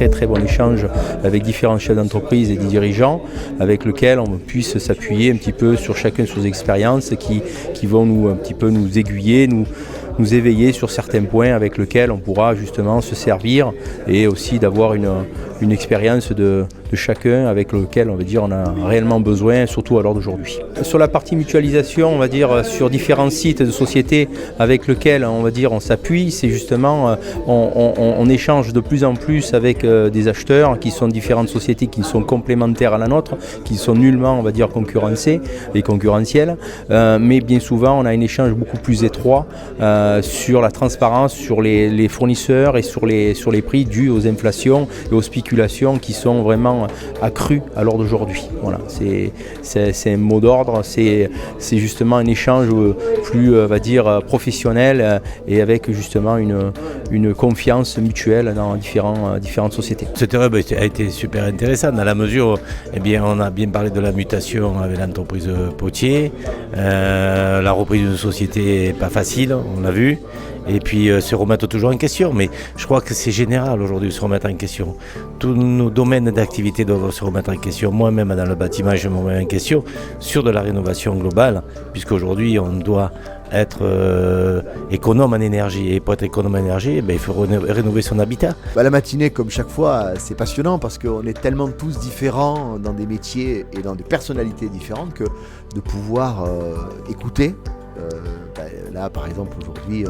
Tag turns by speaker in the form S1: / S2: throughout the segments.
S1: très très bon échange avec différents chefs d'entreprise et des dirigeants avec lesquels on puisse s'appuyer un petit peu sur chacun sur ses expériences qui vont un petit peu nous aiguiller, nous éveiller sur certains points avec lesquels on pourra justement se servir et aussi d'avoir une expérience de chacun avec lequel on a réellement besoin, surtout à l'heure d'aujourd'hui. Sur la partie mutualisation, on va dire sur différents sites de sociétés avec lesquels on s'appuie, c'est justement on échange de plus en plus avec des acheteurs qui sont différentes sociétés qui sont complémentaires à la nôtre, qui sont nullement concurrencées et concurrentielles, mais bien souvent on a un échange beaucoup plus étroit sur la transparence, sur les fournisseurs et sur les prix dus aux inflations et aux spéculations qui sont vraiment accrues à l'heure d'aujourd'hui. Voilà, c'est un mot d'ordre, c'est justement un échange plus professionnel et avec justement une confiance mutuelle dans différentes sociétés.
S2: Cette hub a été super intéressante dans la mesure où on a bien parlé de la mutation avec l'entreprise Potier. La reprise d'une société n'est pas facile, on l'a vu. Et puis se remettre toujours en question. Mais je crois que c'est général aujourd'hui de se remettre en question. Tous nos domaines d'activité doivent se remettre en question. Moi-même dans le bâtiment, je me remets en question sur de la rénovation globale, puisqu'aujourd'hui on doit être économe en énergie. Et pour être économe en énergie, il faut rénover son habitat.
S3: La matinée, comme chaque fois, c'est passionnant parce qu'on est tellement tous différents dans des métiers et dans des personnalités différentes que de pouvoir écouter. Là, par exemple, aujourd'hui,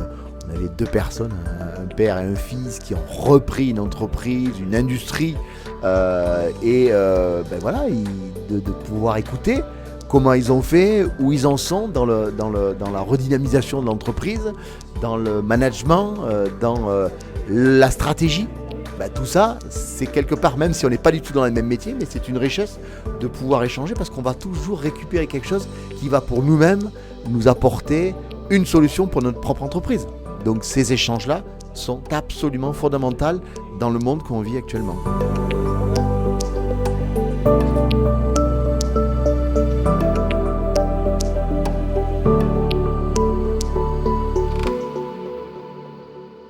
S3: on avait deux personnes, un père et un fils, qui ont repris une entreprise, une industrie, de pouvoir écouter comment ils ont fait, où ils en sont dans la redynamisation de l'entreprise, dans le management, dans la stratégie. Tout ça, c'est quelque part, même si on n'est pas du tout dans le même métier, mais c'est une richesse de pouvoir échanger parce qu'on va toujours récupérer quelque chose qui va pour nous-mêmes nous apporter une solution pour notre propre entreprise. Donc ces échanges-là sont absolument fondamentaux dans le monde qu'on vit actuellement.